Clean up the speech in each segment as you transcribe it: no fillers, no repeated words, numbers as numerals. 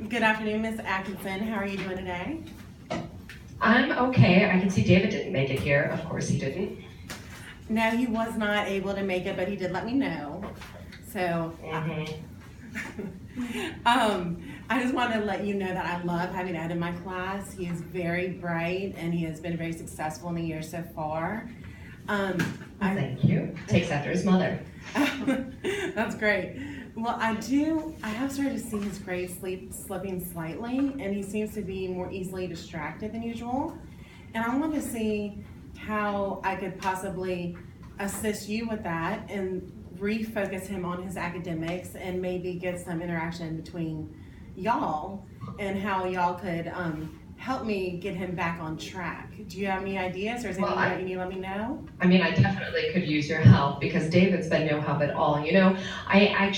Good afternoon, Miss Atkinson. How are you doing today? I'm okay. I can see David didn't make it here. Of course he didn't. No, he was not able to make it, but he did let me know. So, I just wanted to let you know that I love having Ed in my class. He is very bright and he has been very successful in the year so far. Thank you. Takes after his mother. That's great. Well, I have started to see his grades slipping slightly, and he seems to be more easily distracted than usual. And I want to see how I could possibly assist you with that and refocus him on his academics and maybe get some interaction between y'all and how y'all could help me get him back on track. Do you have any ideas, or is there anything that you need to let me know? I mean, I definitely could use your help because David's been no help at all. You know, I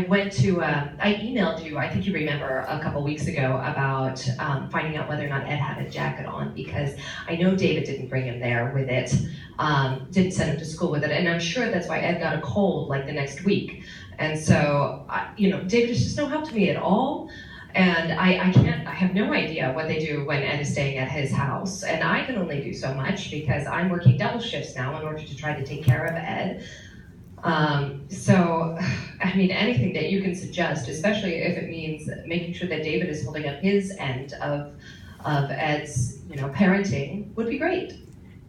went to, I emailed you, I think you remember, a couple weeks ago about finding out whether or not Ed had a jacket on, because I know David didn't bring him there with it, didn't send him to school with it, and I'm sure that's why Ed got a cold like the next week. And so, David is just no help to me at all. And I have no idea what they do when Ed is staying at his house. And I can only do so much because I'm working double shifts now in order to try to take care of Ed. So, I mean, anything that you can suggest, especially if it means making sure that David is holding up his end of Ed's, parenting, would be great.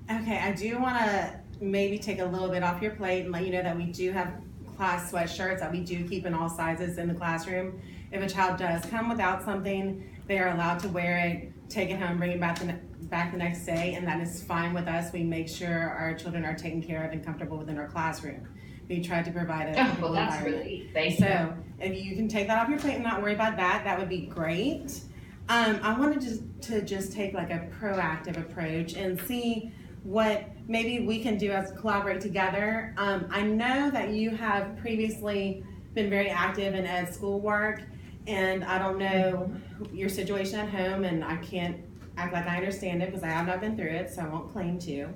Okay, I do want to maybe take a little bit off your plate and let you know that we do have class sweatshirts that we do keep in all sizes in the classroom. If a child does come without something, they are allowed to wear it, take it home, bring it back the next day, and that is fine with us. We make sure our children are taken care of and comfortable within our classroom. We try to provide a comfortable environment. Really, thank you. So if you can take that off your plate and not worry about that, that would be great. I wanted to just take like a proactive approach and see what maybe we can do as collaborate together. I know that you have previously been very active in Ed's schoolwork, and I don't know your situation at home, and I can't act like I understand it because I have not been through it, so I won't claim to.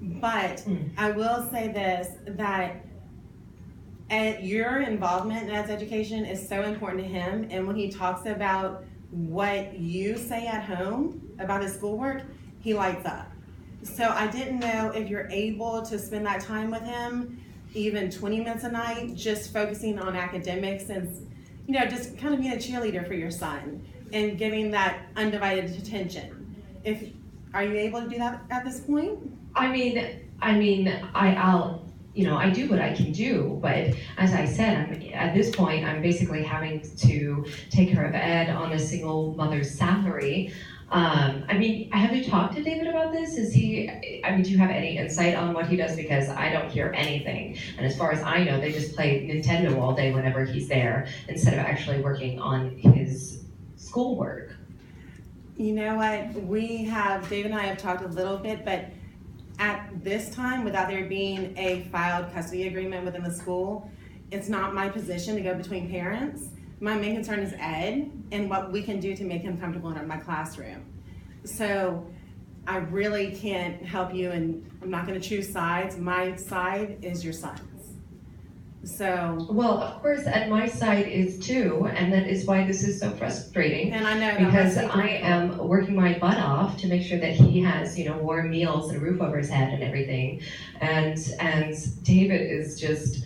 But I will say this, that your involvement in Ed's education is so important to him, and when he talks about what you say at home about his schoolwork, he lights up. So I didn't know if you're able to spend that time with him, even 20 minutes a night, just focusing on academics and, just kind of being a cheerleader for your son and giving that undivided attention. Are you able to do that at this point? I'll I do what I can do, but as I said, at this point, I'm basically having to take care of Ed on a single mother's salary. Have you talked to David about this? Do you have any insight on what he does? Because I don't hear anything. And as far as I know, they just play Nintendo all day whenever he's there, instead of actually working on his schoolwork. You know what, Dave and I have talked a little bit, but at this time, without there being a filed custody agreement within the school, it's not my position to go between parents. My main concern is Ed and what we can do to make him comfortable in my classroom. So I really can't help you, and I'm not going to choose sides. My side is your son's. So. Well, of course, and my side is too, and that is why this is so frustrating. And I know because I am working my butt off to make sure that he has, warm meals and a roof over his head and everything, and David is just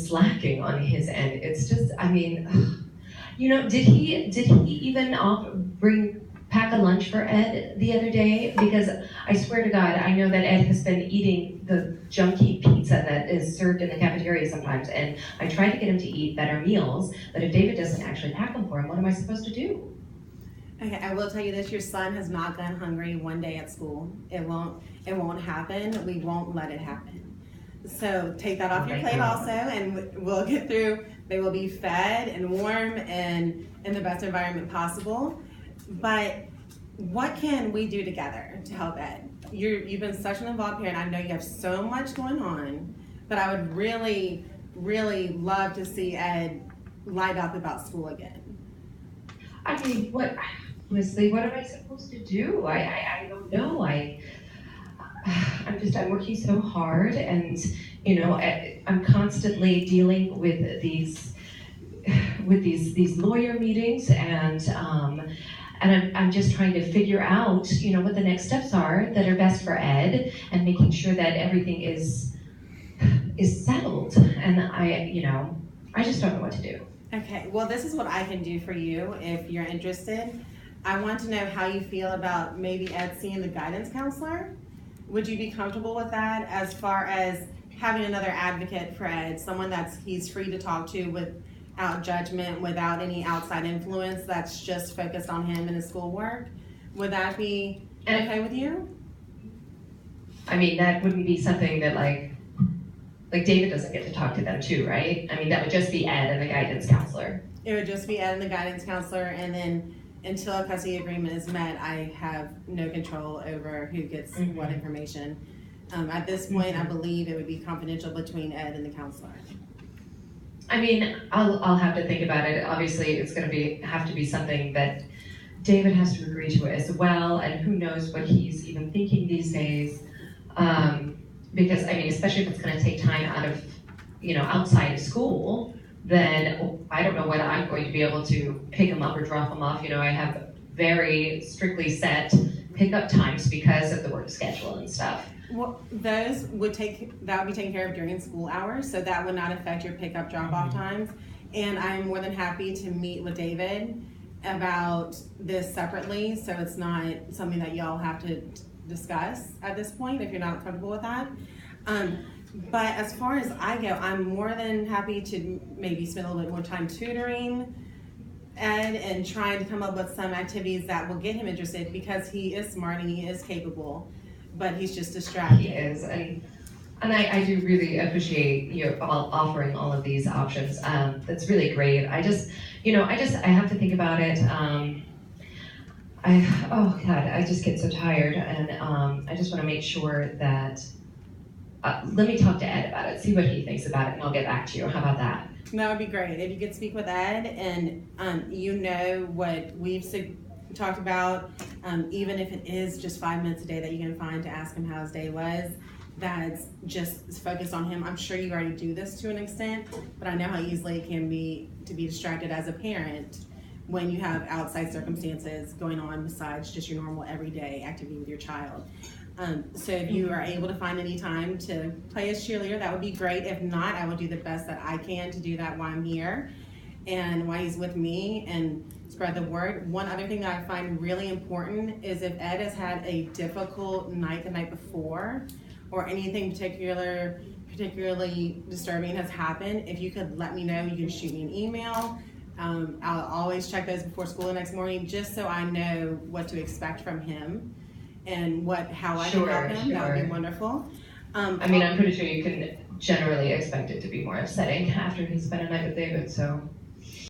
slacking on his end. It's just, did he even pack a lunch for Ed the other day? Because I swear to God, I know that Ed has been eating the junky pizza that is served in the cafeteria sometimes, and I try to get him to eat better meals, but if David doesn't actually pack them for him, what am I supposed to do? Okay, I will tell you this, your son has not gone hungry one day at school. It won't happen. We won't let it happen. So take that off your plate also, and we'll get through. They will be fed and warm and in the best environment possible. But what can we do together to help Ed? You've been such an involved parent. I know you have so much going on, but I would really, really love to see Ed light up about school again. Honestly, what am I supposed to do? I don't know. I'm working so hard, and I'm constantly dealing with these with these lawyer meetings, and I'm just trying to figure out, what the next steps are that are best for Ed, and making sure that everything is settled. And I just don't know what to do. Okay, well, this is what I can do for you if you're interested. I want to know how you feel about maybe Ed seeing the guidance counselor. Would you be comfortable with that, as far as having another advocate for Ed, someone he's free to talk to without judgment, without any outside influence, that's just focused on him and his schoolwork? Would that be okay with you? I mean, that wouldn't be something that like David doesn't get to talk to them too, right? I mean, that would just be Ed and the guidance counselor. It would just be Ed and the guidance counselor, and then until a custody agreement is met, I have no control over who gets what information. At this point, I believe it would be confidential between Ed and the counselor. I mean, I'll have to think about it. Obviously, it's going to have to be something that David has to agree to as well, and who knows what he's even thinking these days. Because, I mean, especially if it's going to take time out of, outside of school, then I don't know when I'm going to be able to pick him up or drop him off. I have very strictly set pickup times because of the work schedule and stuff. Well, that would be taken care of during school hours, so that would not affect your pickup drop-off times. And I'm more than happy to meet with David about this separately, so it's not something that y'all have to discuss at this point if you're not comfortable with that. But as far as I go, I'm more than happy to maybe spend a little bit more time tutoring Ed and trying to come up with some activities that will get him interested, because he is smart and he is capable, but he's just distracted. He is, and I do really appreciate you all offering all of these options. That's really great. I have to think about it. I just get so tired, and I just want to make sure that, let me talk to Ed about it, see what he thinks about it, and I'll get back to you. How about that? That would be great. If you could speak with Ed and what we've talked about, even if it is just 5 minutes a day that you can find to ask him how his day was, that's just focused on him. I'm sure you already do this to an extent, but I know how easily it can be to be distracted as a parent when you have outside circumstances going on besides just your normal everyday activity with your child. So if you are able to find any time to play as cheerleader, that would be great. If not, I will do the best that I can to do that while I'm here and while he's with me, and spread the word. One other thing that I find really important is if Ed has had a difficult night the night before, or anything particularly disturbing has happened, if you could let me know, you can shoot me an email. I'll always check those before school the next morning, just so I know what to expect from him and how I can help him. Sure. That would be wonderful. I'm pretty sure you can generally expect it to be more upsetting after he spent a night with David, so.